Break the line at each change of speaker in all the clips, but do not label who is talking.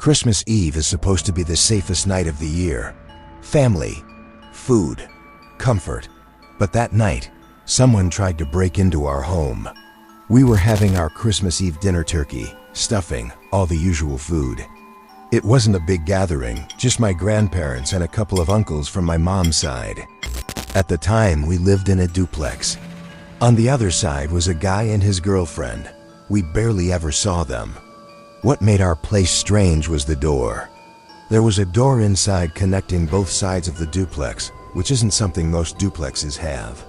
Christmas Eve is supposed to be the safest night of the year. Family, food, comfort. But that night, someone tried to break into our home. We were having our Christmas Eve dinner: turkey, stuffing, all the usual food. It wasn't a big gathering, just my grandparents and a couple of uncles from my mom's side. At the time, we lived in a duplex. On the other side was a guy and his girlfriend. We barely ever saw them. What made our place strange was the door. There was a door inside connecting both sides of the duplex, which isn't something most duplexes have.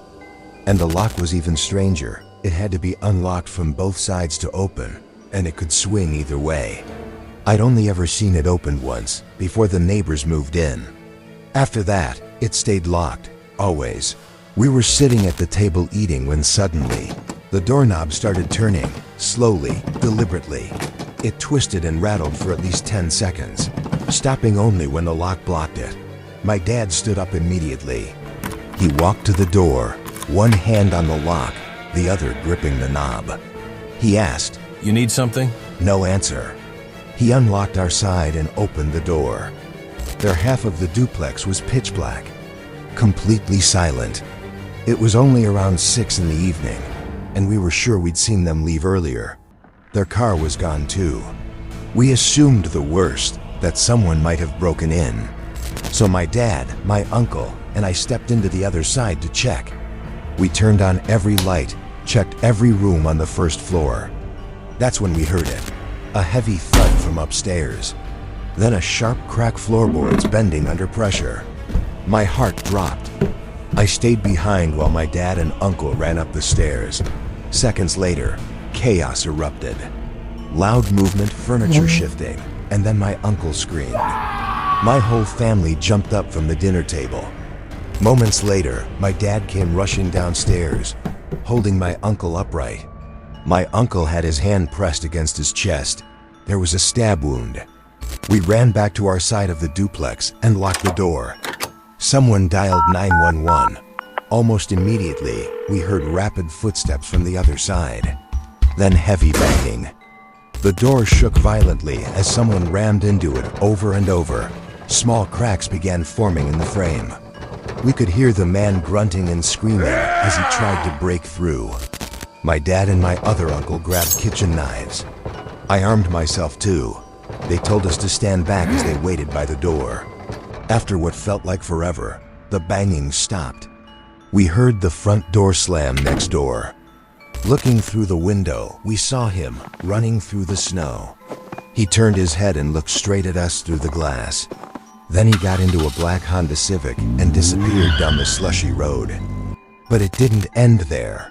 And the lock was even stranger. It had to be unlocked from both sides to open, and it could swing either way. I'd only ever seen it opened once, before the neighbors moved in. After that, it stayed locked, always. We were sitting at the table eating when suddenly, the doorknob started turning, slowly, deliberately. It twisted and rattled for at least 10 seconds, stopping only when the lock blocked it. My dad stood up immediately. He walked to the door, one hand on the lock, the other gripping the knob. He asked,
"You need something?"
No answer. He unlocked our side and opened the door. Their half of the duplex was pitch black, completely silent. It was only around 6 in the evening, and we were sure we'd seen them leave earlier. Their car was gone too. We assumed the worst, that someone might have broken in. So my dad, my uncle, and I stepped into the other side to check. We turned on every light, checked every room on the first floor. That's when we heard it, a heavy thud from upstairs. Then a sharp crack floorboards bending under pressure. My heart dropped. I stayed behind while my dad and uncle ran up the stairs. Seconds later, chaos erupted. Loud movement, furniture shifting, and then my uncle screamed. My whole family jumped up from the dinner table. Moments later, my dad came rushing downstairs, holding my uncle upright. My uncle had his hand pressed against his chest. There was a stab wound. We ran back to our side of the duplex and locked the door. Someone dialed 911. Almost immediately, we heard rapid footsteps from the other side. Then heavy banging. The door shook violently as someone rammed into it over and over. Small cracks began forming in the frame. We could hear the man grunting and screaming as he tried to break through. My dad and my other uncle grabbed kitchen knives. I armed myself too. They told us to stand back as they waited by the door. After what felt like forever, the banging stopped. We heard the front door slam next door. Looking through the window, we saw him running through the snow. He turned his head and looked straight at us through the glass. Then he got into a black Honda Civic and disappeared down the slushy road. But it didn't end there.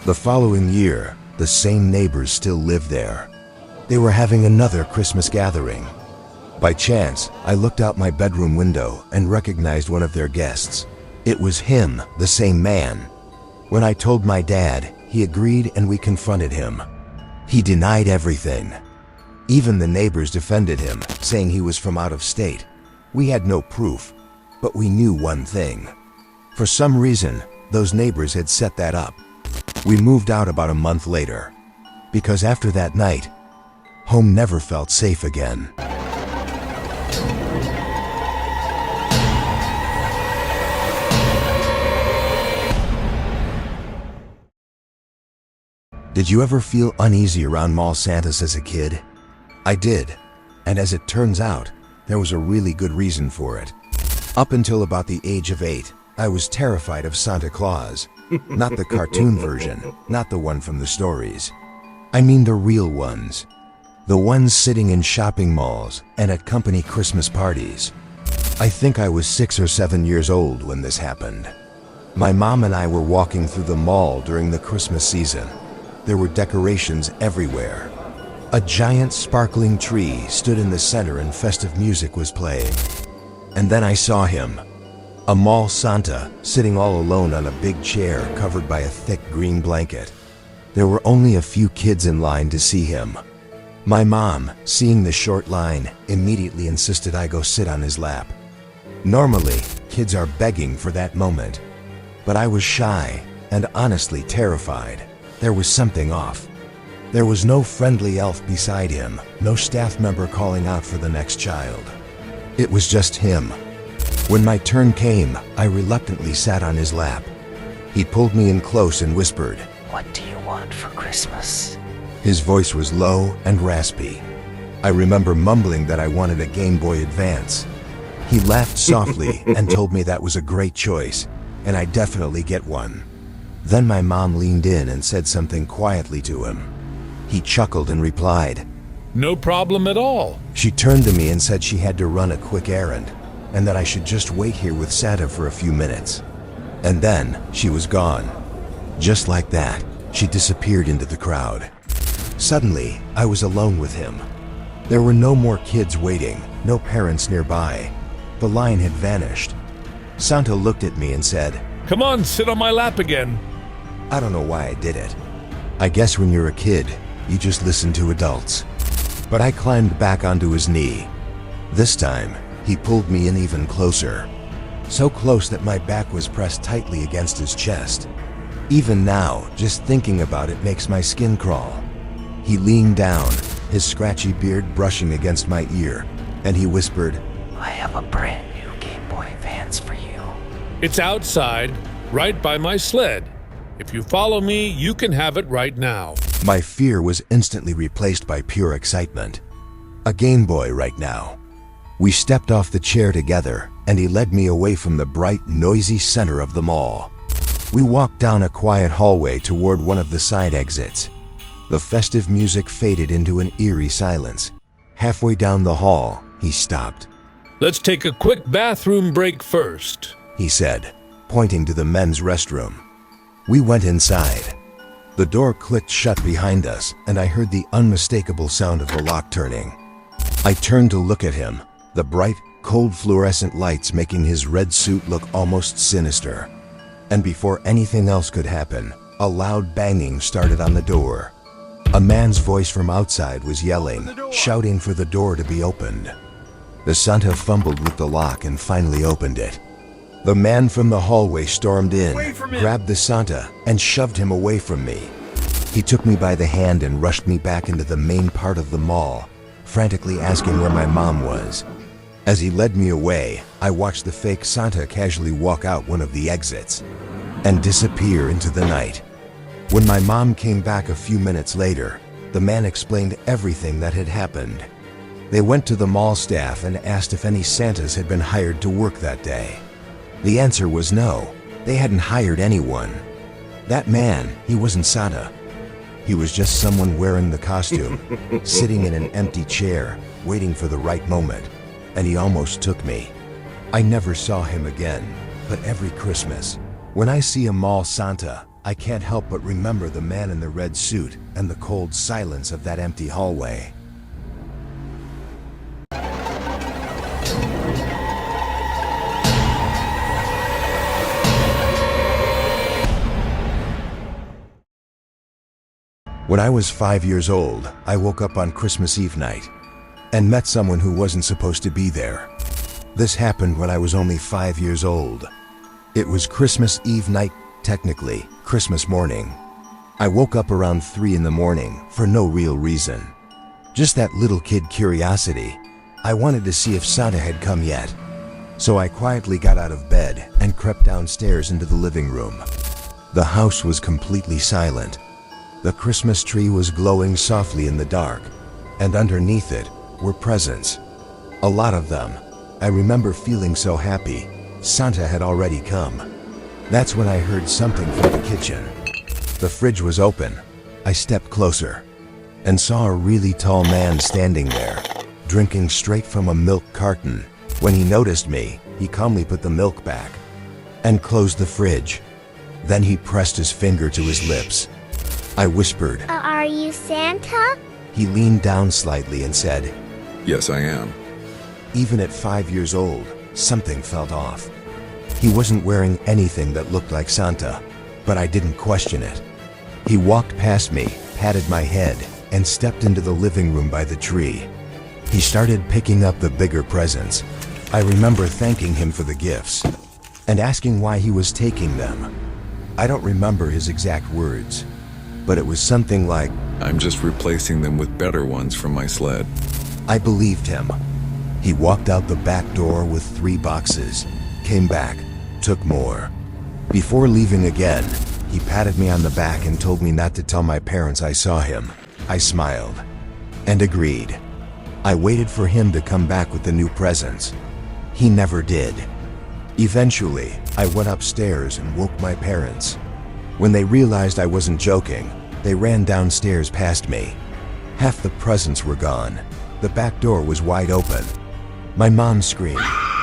The following year, the same neighbors still lived there. They were having another Christmas gathering. By chance, I looked out my bedroom window and recognized one of their guests. It was him, the same man. When I told my dad, he agreed and we confronted him. He denied everything. Even the neighbors defended him, saying he was from out of state. We had no proof, but we knew one thing. For some reason, those neighbors had set that up. We moved out about a month later, because after that night, home never felt safe again. Did you ever feel uneasy around mall Santas as a kid? I did, and as it turns out, there was a really good reason for it. Up until about the age of 8, I was terrified of Santa Claus. Not the cartoon version, not the one from the stories. I mean the real ones. The ones sitting in shopping malls and at company Christmas parties. I think I was 6 or 7 years old when this happened. My mom and I were walking through the mall during the Christmas season. There were decorations everywhere. A giant sparkling tree stood in the center and festive music was playing. And then I saw him. A mall Santa, sitting all alone on a big chair covered by a thick green blanket. There were only a few kids in line to see him. My mom, seeing the short line, immediately insisted I go sit on his lap. Normally, kids are begging for that moment. But I was shy and honestly terrified. There was something off. There was no friendly elf beside him, no staff member calling out for the next child. It was just him. When my turn came, I reluctantly sat on his lap. He pulled me in close and whispered,
"What do you want for Christmas?"
His voice was low and raspy. I remember mumbling that I wanted a Game Boy Advance. He laughed softly and told me that was a great choice, and I'd definitely get one. Then my mom leaned in and said something quietly to him. He chuckled and replied,
"No problem at all."
She turned to me and said she had to run a quick errand, and that I should just wait here with Santa for a few minutes. And then she was gone. Just like that, she disappeared into the crowd. Suddenly, I was alone with him. There were no more kids waiting, no parents nearby. The line had vanished. Santa looked at me and said,
"Come on, sit on my lap again."
I don't know why I did it. I guess when you're a kid, you just listen to adults. But I climbed back onto his knee. This time, he pulled me in even closer. So close that my back was pressed tightly against his chest. Even now, just thinking about it makes my skin crawl. He leaned down, his scratchy beard brushing against my ear, and he whispered,
"I have a brand new Game Boy Advance for you."
It's outside, right by my sled. If you follow me, you can have it right now.
My fear was instantly replaced by pure excitement. A Game Boy right now. We stepped off the chair together, and he led me away from the bright, noisy center of the mall. We walked down a quiet hallway toward one of the side exits. The festive music faded into an eerie silence. Halfway down the hall, he stopped.
"Let's take a quick bathroom break first,"
he said, pointing to the men's restroom. We went inside. The door clicked shut behind us, and I heard the unmistakable sound of the lock turning. I turned to look at him, the bright, cold fluorescent lights making his red suit look almost sinister. And before anything else could happen, a loud banging started on the door. A man's voice from outside was yelling, shouting for the door to be opened. The Santa fumbled with the lock and finally opened it. The man from the hallway stormed in, grabbed the Santa, and shoved him away from me. He took me by the hand and rushed me back into the main part of the mall, frantically asking where my mom was. As he led me away, I watched the fake Santa casually walk out one of the exits and disappear into the night. When my mom came back a few minutes later, the man explained everything that had happened. They went to the mall staff and asked if any Santas had been hired to work that day. The answer was no, they hadn't hired anyone. That man, he wasn't Santa. He was just someone wearing the costume, sitting in an empty chair, waiting for the right moment, and he almost took me. I never saw him again, but every Christmas, when I see a mall Santa, I can't help but remember the man in the red suit and the cold silence of that empty hallway. When I was 5 years old, I woke up on Christmas Eve night and met someone who wasn't supposed to be there. This happened when I was only 5 years old. It was Christmas Eve night, technically Christmas morning. I woke up around 3 in the morning for no real reason. Just that little kid curiosity. I wanted to see if Santa had come yet. So I quietly got out of bed and crept downstairs into the living room. The house was completely silent. The Christmas tree was glowing softly in the dark, and underneath it were presents. A lot of them. I remember feeling so happy. Santa had already come. That's when I heard something from the kitchen. The fridge was open. I stepped closer and saw a really tall man standing there, drinking straight from a milk carton. When he noticed me, he calmly put the milk back and closed the fridge. Then he pressed his finger to his lips. I whispered,
Are you Santa?
He leaned down slightly and said,
"Yes, I am."
Even at 5 years old, something felt off. He wasn't wearing anything that looked like Santa, but I didn't question it. He walked past me, patted my head, and stepped into the living room by the tree. He started picking up the bigger presents. I remember thanking him for the gifts and asking why he was taking them. I don't remember his exact words, but it was something like,
I'm just replacing them with better ones from my sled.
I believed him. He walked out the back door with 3 boxes, came back, took more. Before leaving again, he patted me on the back and told me not to tell my parents I saw him. I smiled and agreed. I waited for him to come back with the new presents. He never did. Eventually, I went upstairs and woke my parents. When they realized I wasn't joking, they ran downstairs past me. Half the presents were gone. The back door was wide open. My mom screamed.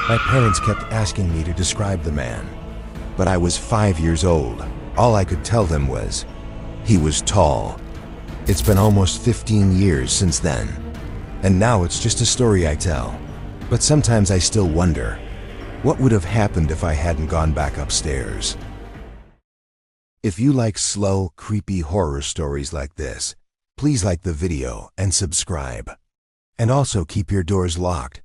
My parents kept asking me to describe the man. But I was 5 years old. All I could tell them was, he was tall. It's been almost 15 years since then. And now it's just a story I tell. But sometimes I still wonder, what would have happened if I hadn't gone back upstairs? If you like slow, creepy horror stories like this, please like the video and subscribe. And also keep your doors locked.